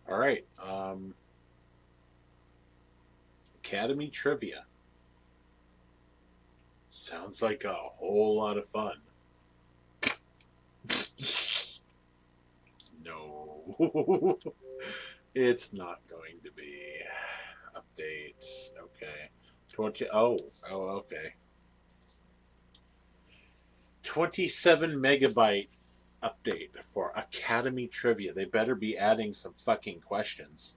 All right. Academy trivia. Sounds like a whole lot of fun. No, it's not going to be. Update. Okay. 20. Oh, okay. 27 megabyte update for Academy trivia. They better be adding some fucking questions.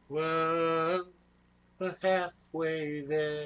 Whoa, halfway there.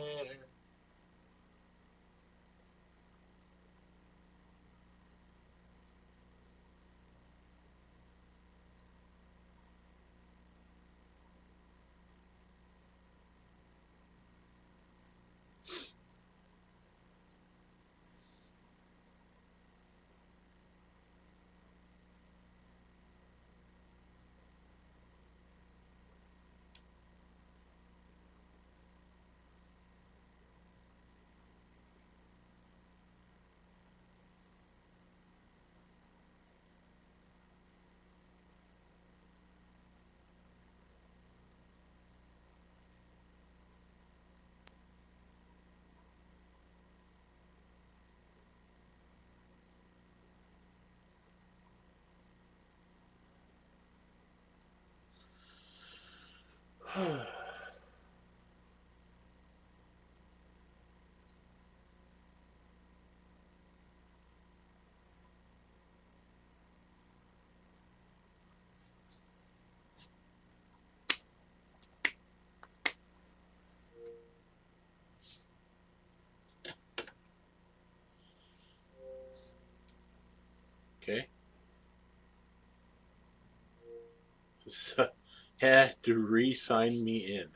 Okay. So, had to re-sign me in.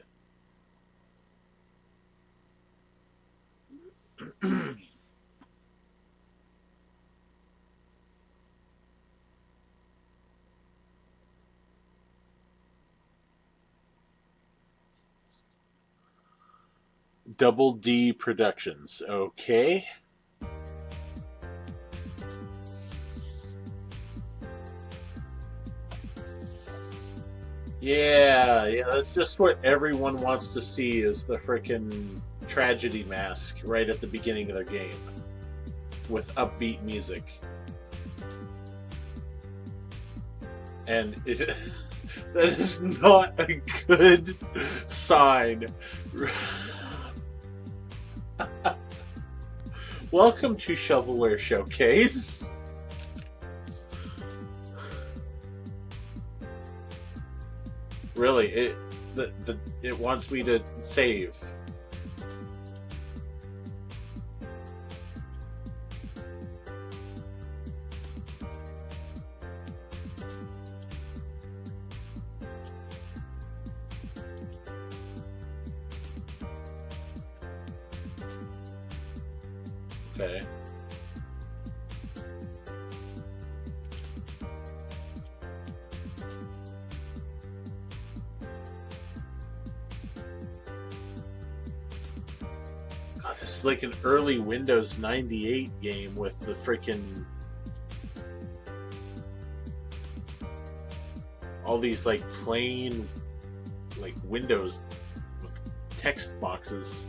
Double D Productions. Okay. Yeah, that's just what everyone wants to see is the freaking tragedy mask right at the beginning of their game with upbeat music. And it that is not a good sign. Welcome to Shovelware Showcase. Really, it wants me to save. Okay. God, this is like an early Windows 98 game with the freaking all these like plain like windows with text boxes.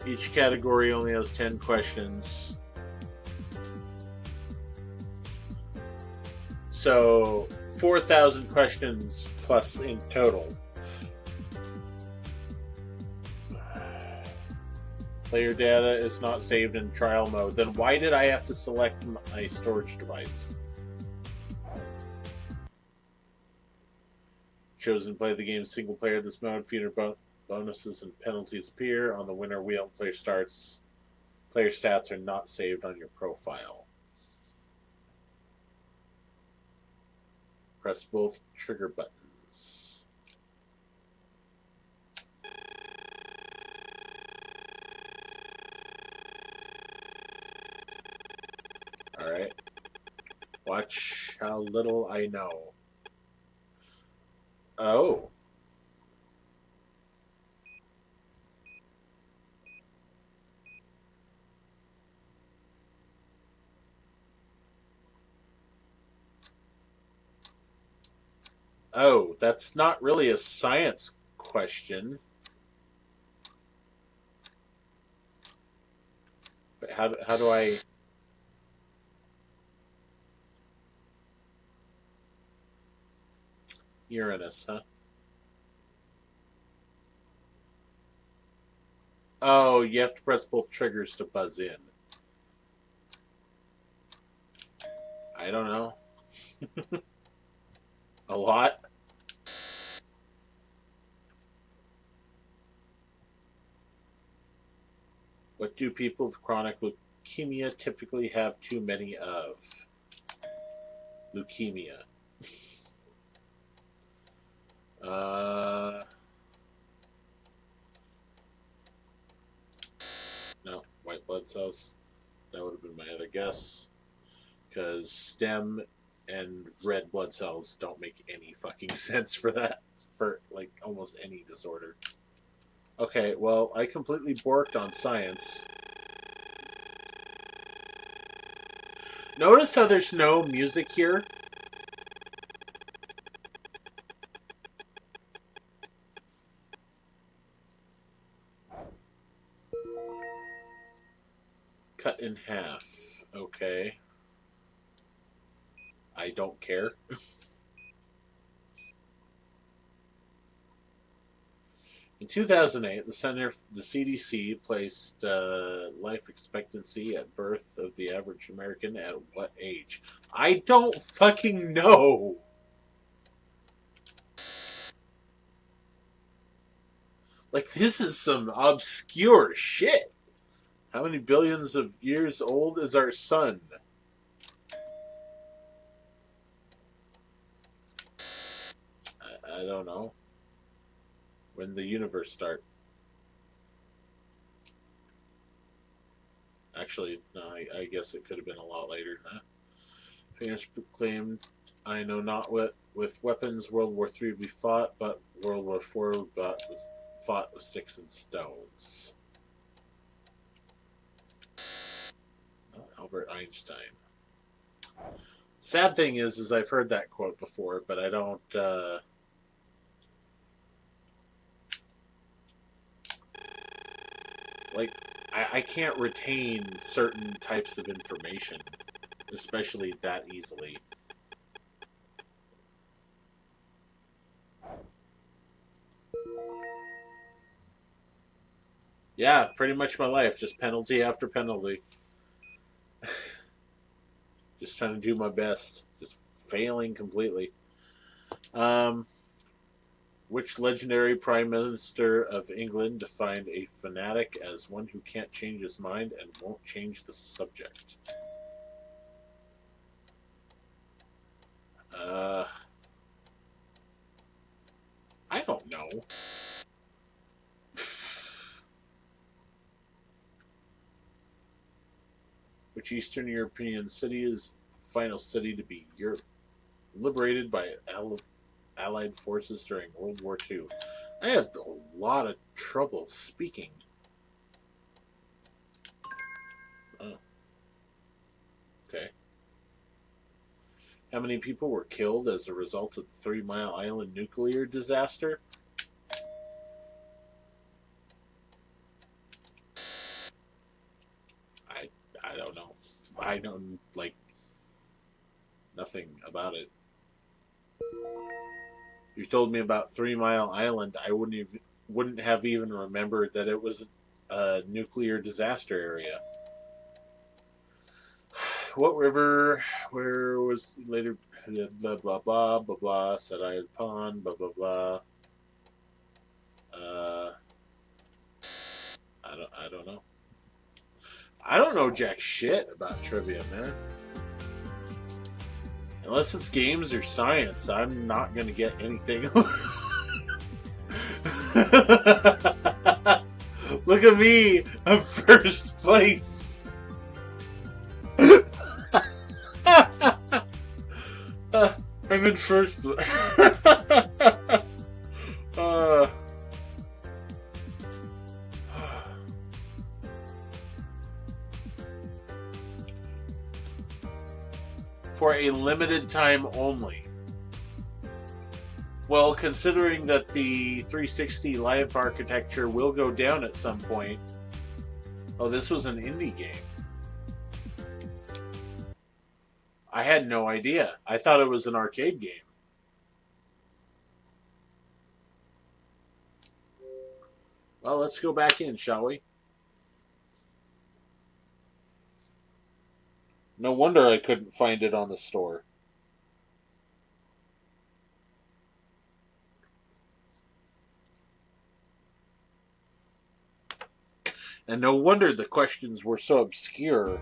Each category only has 10 questions. So 4,000 questions plus in total. Player data is not saved in trial mode. Then why did I have to select my storage device? Chosen to play the game single player. This mode, feeder bonuses and penalties appear on the winner wheel. Player stats are not saved on your profile. Press both trigger buttons. Alright. Watch how little I know. Oh. Oh, that's not really a science question. But how do I... Uranus, huh? Oh, you have to press both triggers to buzz in. I don't know. A lot? What do people with chronic leukemia typically have too many of? Leukemia. No, white blood cells. That would have been my other guess. Because stem and red blood cells don't make any fucking sense for that. For, like, almost any disorder. Okay, well, I completely borked on science. Notice how there's no music here? Cut in half. Okay. I don't care. In 2008, the CDC placed life expectancy at birth of the average American at what age? I don't fucking know! Like, this is some obscure shit! How many billions of years old is our sun? I don't know. When the universe start? Actually, no, I guess it could have been a lot later than that. Famous proclaimed, I know not what with weapons World War III we fought, but World War IV fought with sticks and stones. Albert Einstein. Sad thing is I've heard that quote before, but I don't, like, I can't retain certain types of information, especially that easily. Yeah, pretty much my life, just penalty after penalty. Just trying to do my best, just failing completely. Which legendary Prime Minister of England defined a fanatic as one who can't change his mind and won't change the subject? I don't know. Which Eastern European city is the final city to be liberated by Allied forces during World War II? I have a lot of trouble speaking. Oh. Okay. How many people were killed as a result of the 3 Mile Island nuclear disaster? I don't know. I know, like, nothing about it. If you told me about 3 Mile Island, I wouldn't have even remembered that it was a nuclear disaster area. What river? Where was later? Blah blah blah blah blah. Said I pond. Blah blah blah. I don't know. I don't know jack shit about trivia, man. Unless it's games or science, I'm not gonna get anything. Look at me, I'm first place. I'm in first place. For a limited time only. Well, considering that the 360 Live architecture will go down at some point. Oh, this was an indie game. I had no idea. I thought it was an arcade game. Well, let's go back in, shall we? No wonder I couldn't find it on the store. And no wonder the questions were so obscure.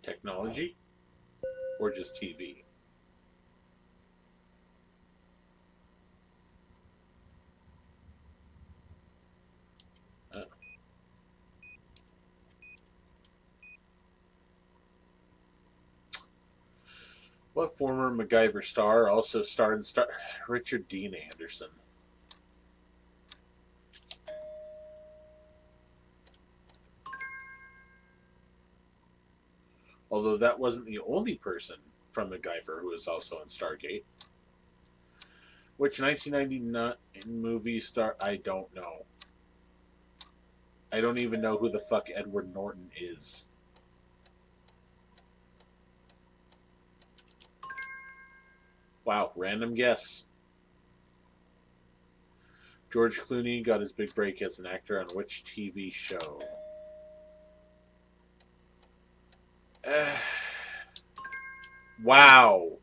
Technology? Or just TV? What former MacGyver star also starred in Richard Dean Anderson? Although that wasn't the only person from MacGyver who was also in Stargate. Which 1999 movie star? I don't know. I don't even know who the fuck Edward Norton is. Wow, random guess. George Clooney got his big break as an actor on which TV show? Wow.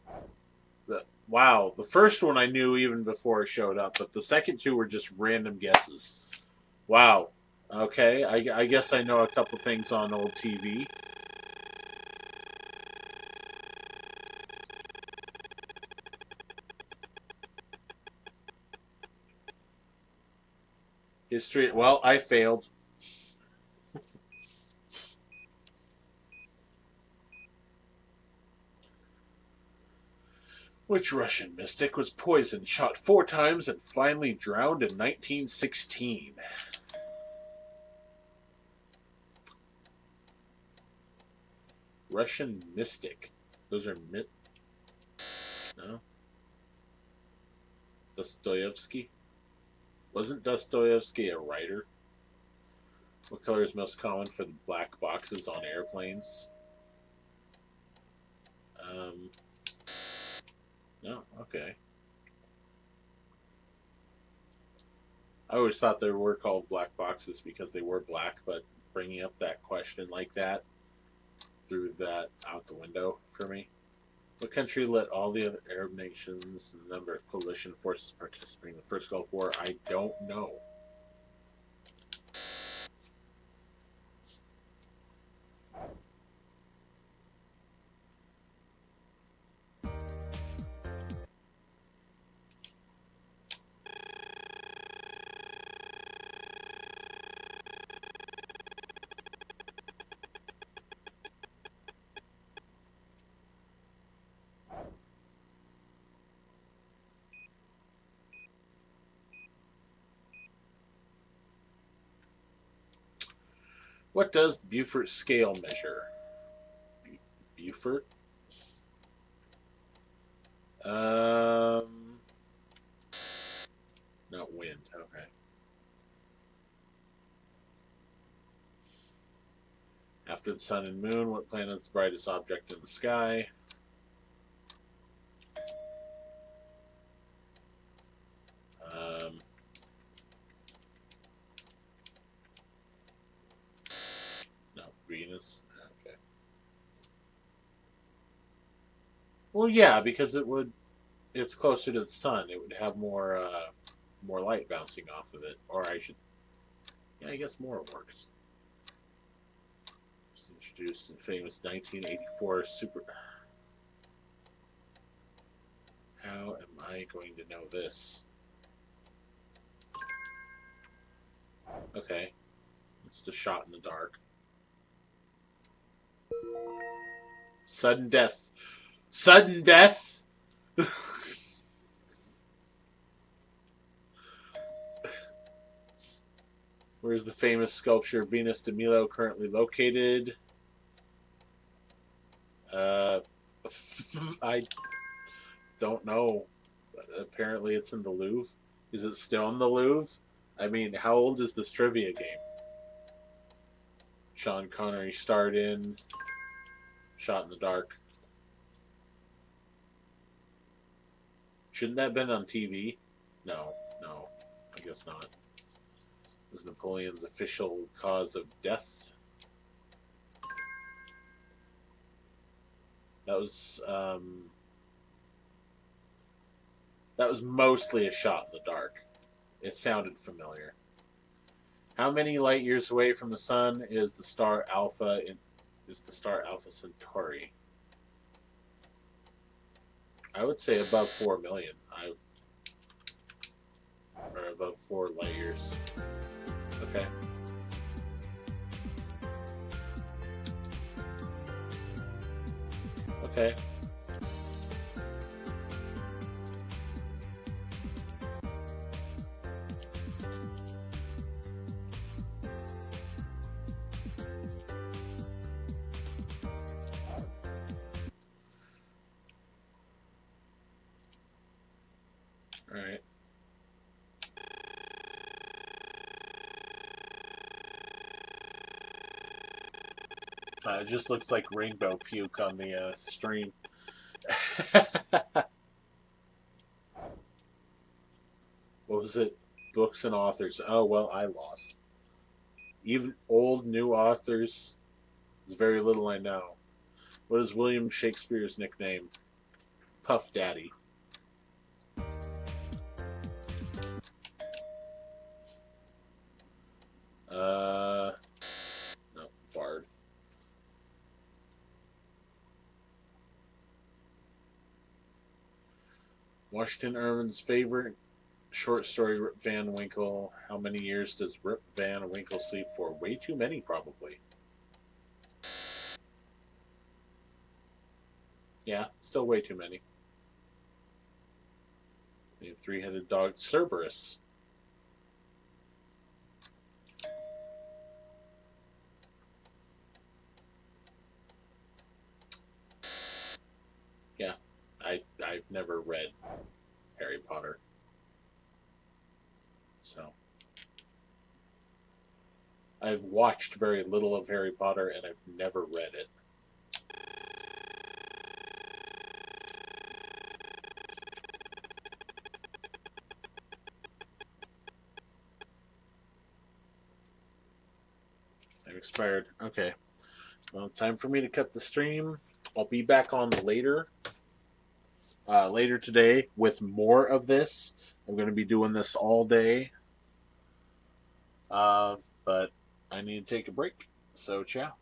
Wow. The first one I knew even before it showed up, but the second two were just random guesses. Wow. Okay, I guess I know a couple things on old TV. History. Well, I failed. Which Russian mystic was poisoned, shot 4 times, and finally drowned in 1916? Russian mystic. Those are No? Dostoevsky? Wasn't Dostoevsky a writer? What color is most common for the black boxes on airplanes? No, okay. I always thought they were called black boxes because they were black, but bringing up that question like that threw that out the window for me. What country let all the other Arab nations and the number of coalition forces participating in the First Gulf War? I don't know. What does the Beaufort scale measure? Beaufort? Not wind. Okay. After the sun and moon, what planet is the brightest object in the sky? No, Venus. Okay. Well, yeah, because it's closer to the sun. It would have more light bouncing off of it. Or yeah, I guess more works. Just introduced in famous 1984 super. How am I going to know this? Okay. It's the shot in the dark. Sudden death. Sudden death! Where's the famous sculpture Venus de Milo currently located? I don't know. Apparently it's in the Louvre. Is it still in the Louvre? I mean, how old is this trivia game? Sean Connery starred in Shot in the Dark. Shouldn't that have been on TV? No, I guess not. It was Napoleon's official cause of death. That was mostly a shot in the dark. It sounded familiar. How many light years away from the sun is the star Alpha Centauri? I would say above 4 million. Or above 4 light years. Okay. Okay. All right. It just looks like rainbow puke on the stream. What was it? Books and authors. Oh, well, I lost. Even old, new authors. There's very little I know. What is William Shakespeare's nickname? Puff Daddy. No, Bard. Washington Irving's favorite short story, Rip Van Winkle. How many years does Rip Van Winkle sleep for? Way too many, probably. Yeah, still way too many. Name three-headed dog. Cerberus. Yeah, I've never read Harry Potter. So I've watched very little of Harry Potter and I've never read it. I've expired. Okay. Well, time for me to cut the stream. I'll be back on later today with more of this. I'm going to be doing this all day. But I need to take a break. So, ciao.